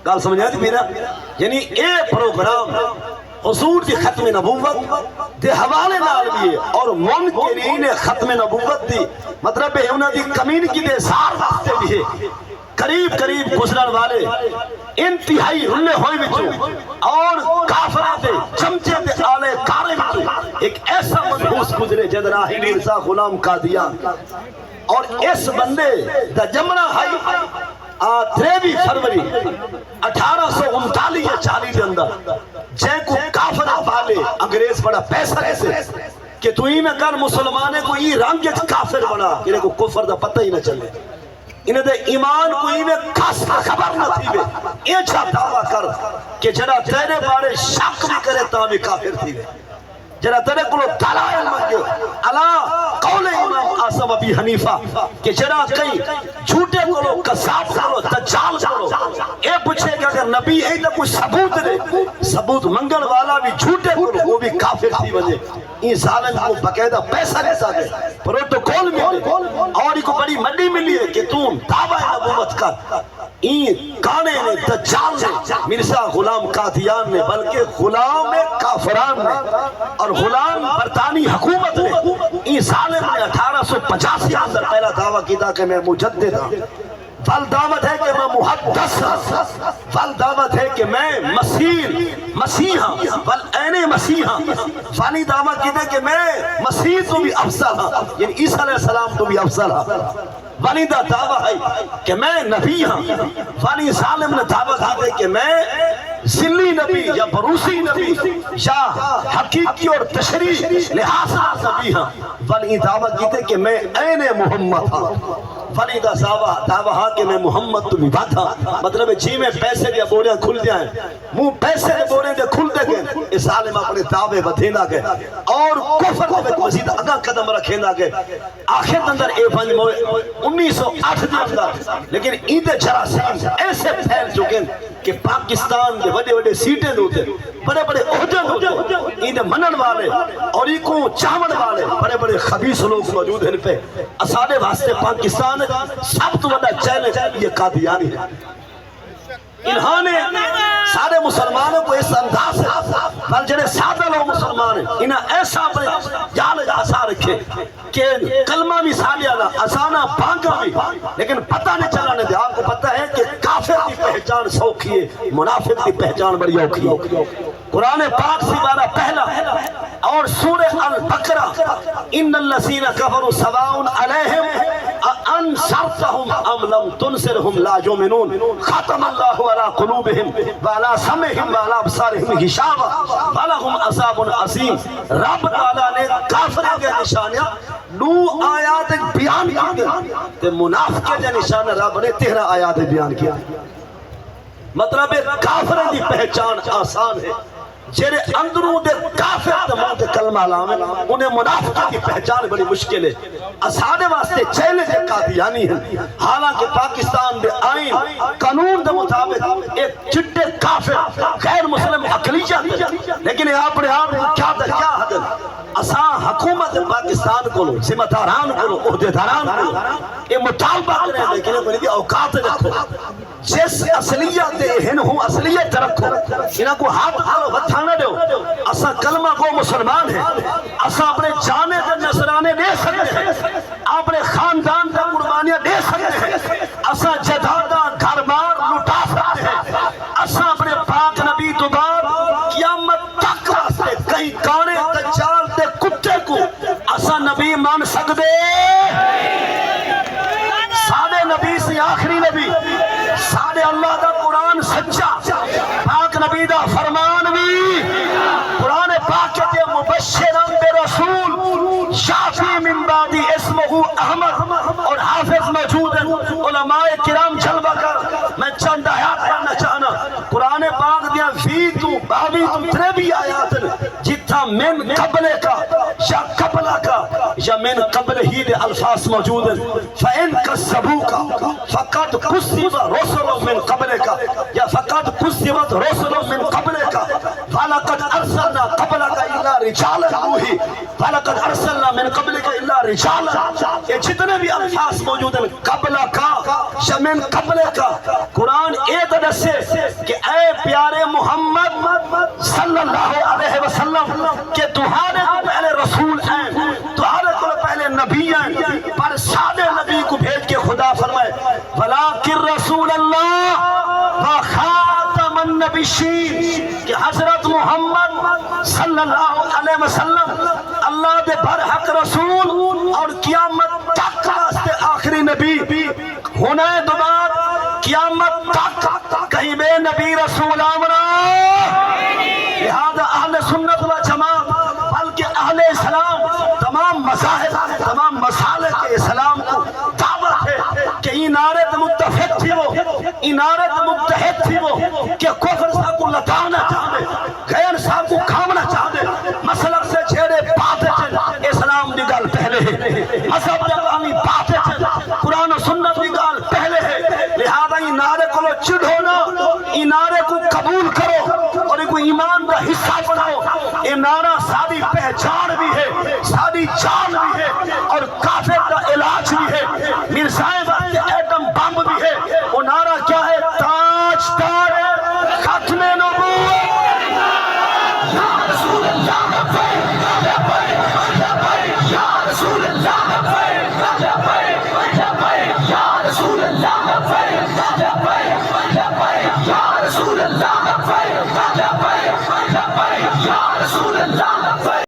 گل سمجھا دی میرا یعنی اے پروگرام حضور دی ختم نبوت دے حوالے نال بھی ہے اور منکرین ختم نبوت دی مطلب ہے انہاں دی کمیونٹی دے سار واسطے بھی ہے قریب قریب گزرن والے انتہائی رلے ہوئے وچوں اور کافرہ دے چمچے دے آلے کارے وچوں ایک ایسا منحوس گزرے جد راہی مرزا غلام قادیان اور اس بندے دا جمنہ ہائی 23 فروری 1839 دے اندر جے کو کافر والے انگریز بڑا پیسہ ایسے کہ تو ہی نہ کر مسلمانے کو یہ رنگ کافر بنا انہیں کو کفر دا پتہ ہی نہ چلے انہیں دے ایمان کو انہیں خاص خبر نہ تھی بے یہ چھا دعویٰ کر کہ جڑا تیرے بارے شک بھی کرے تا بھی کافر تھی بے جڑا تیرے کو دلائل مانگے اللہ قول امام اعظم ابی حنیفہ کہ جڑا کئی جھوٹے کو کذاب کو دجال کو اے پوچھے کہ اگر نبی ہے تو کوئی ثبوت دے ثبوت منگل والا بھی جھوٹے کو وہ بھی کافر تھی وجہ این ظالم کو باقاعدہ پیسہ لیتا ہے پروٹوکول ملے اور کو بڑی منڈی ملی ہے کہ تو دعویٰ نبوت کر این کانے نے دجال نے مرزا غلام قادیان نے بلکہ غلام کافران نے اور غلام برطانی حکومت نے این ظالم نے 1885 کے اندر پہلا دعویٰ کیا کہ میں مجدد ہوں فل دعوت ہے کہ میں محدث ہوں فل دعوت ہے کہ میں مسیح ہوں فل این مسیح ہوں فانی دعوت کیا کہ میں مسیح تو بھی افضل ہوں یعنی عیسیٰ علیہ السلام تو بھی افضل ہوں فانی دا دعویٰ ہے کہ میں نبی ہوں فانی ظالم نے دعوت ہے کہ میں ذلی نبی یا بروسی نبی یا حقیقی اور تشریح لحاظ نبی ہوں فانی دعوت کیا کہ میں این محمد ہوں فانی دا دعویٰ کہ میں محمد تو بھی بات ہوں مطلب جی میں پیسے دیا بوریاں کھل جائیں منہ پیسے دے بورے دے کھل دے گئے اس ظالم اپنے دعوے بدھینا گئے اور کفر دے مزید اگا قدم رکھینا گئے آخر اندر اے بھنج موئے 1908 دے اندر لیکن ایندے جراثیم ایسے پھیل چکے کہ پاکستان دے بڑے بڑے سیٹیں ہوتے بڑے بڑے عہدے ہوتے ایندے منن والے اور ایکوں چاون والے بڑے بڑے خبیث لوگ موجود ہیں پہ اسادے واسطے پاکستان سب تو بڑا چیلنج یہ قادیانی ہے انہوں نے سارے مسلمانوں کو اس انداز سے بل جنہیں سادہ لوگ مسلمان ہیں انہیں ایسا اپنے جال جاسا رکھے کہ کلمہ بھی سالیانا اسانا بانگا بھی لیکن پتہ نہیں چلانے دے آپ کو پتہ ہے کہ کافر کی پہچان سوکھی ہے منافق کی پہچان بڑی اوکھی ہے قرآن پاک سی بارہ پہلا اور سورہ البقرہ ان الذین کفروا سواء علیہم انذرتہم ام لم تنذرہم لا یؤمنون ختم اللہ علی قلوبہم وعلی سمعہم وعلی ابصارہم غشاوہ ولہم عذاب عظیم رب تعالیٰ نے کافروں کے نشانیاں 9 آیات بیان کی تے منافق کے نشان رب نے 13 آیات بیان کیا مطلب کافروں کی پہچان آسان ہے جیرے اندروں دے کافر دماغ دے کلمہ علامے انہیں منافقہ کی پہچان بڑی مشکل ہے اسادے واسطے چیلنج قادیانی ہیں حالانکہ پاکستان دے آئین قانون دے مطابق ایک چٹے کافر غیر مسلم اقلیت لیکن آپ نے کیا حد اساں حکومت پاکستان کو ذمہ داران کو عہدیداران کو یہ مطالبہ کریں لیکن بڑی اوقات رکھو جس اصلیت دے ہن ہوں اصلیت رکھو انہاں کو ہاتھ کرو بتھانا دو اساں کلمہ کو مسلمان ہیں اساں اپنے جانے دے نصرانے دے سکتے ہیں اپنے خاندان دے قربانیاں دے سکتے ہیں اساں جدادہ گھر بار لٹا سکتے ہیں اساں اپنے پاک نبی تو بعد قیامت تک واسطے کہیں کانے دجال دے کتے کو اساں نبی مان سکتے سادے نبی سے آخری نبی سادے اللہ دا قرآن سچا پاک نبی دا فرمان بھی قرآن پاک کے مبشران بے رسول شافی من بعدی اسمہ احمد اور حافظ موجود ہیں علماء کرام جلوہ کر میں چند آیات پڑھنا چاہنا قرآن پاک دیا 22 آیات جتھا من قبل کا یا قبل کا یا من قبل ہی دے الفاظ موجود ہیں فَإِن كَذَّبُوكَ فَقَدْ كُذِّبَ رُسُلٌ مِّن قَبْلِكَ یا فَقَدْ كُذِّبَتْ رُسُلٌ مِّن قَبْلِكَ وَلَقَدْ أَرْسَلْنَا قَبْلَكَ إِلَّا رِجَالًا نُوحِي وَلَقَدْ أَرْسَلْنَا مِن قَبْلِكَ إِلَّا ورجالا، یہ جتنے بھی الفاظ موجود ہیں قبل کا شمن قبل کا، قرآن اے دسے کہ اے پیارے محمد صلی اللہ علیہ وسلم کہ تمہارے کو پہلے رسول ہیں، تمہارے کو پہلے نبی ہیں، پر سادے نبی کو بھیج کے خدا فرمائے ولیکن رسول اللہ و خاتم النبیین، کہ حضرت محمد صلی اللہ علیہ وسلم اللہ دے برحق رسول اور قیامت تک واسطے آخری نبی ہونا ہے۔ دوبارہ قیامت تک کہیں بے نبی رسول آمنا، لہذا اہل سنت و جماعت بلکہ اہل اسلام تمام مذاہب تمام مسالک اسلام کو دعوت ہے کہ انارت متفق تھی وہ، انارت متحد تھی وہ کہ کفر صاحب کو لٹانا چاہتے، غیر صاحب کو کھامنا چاہتے، مسلک سے چھیڑے باتے چل اسلام دی گل پہلے ہے، مذہب جگانی باتے چل قرآن و سنت دی گل پہلے ہے، لہذا انارے کو چڑھو نا، انارے کو قبول کرو اور ان کو ایمان کا حصہ بناؤ۔ انارہ ساری پہچان بھی ہے، ساری جان بھی ہے اور کافر کا علاج بھی ہے۔ مرزائے وقت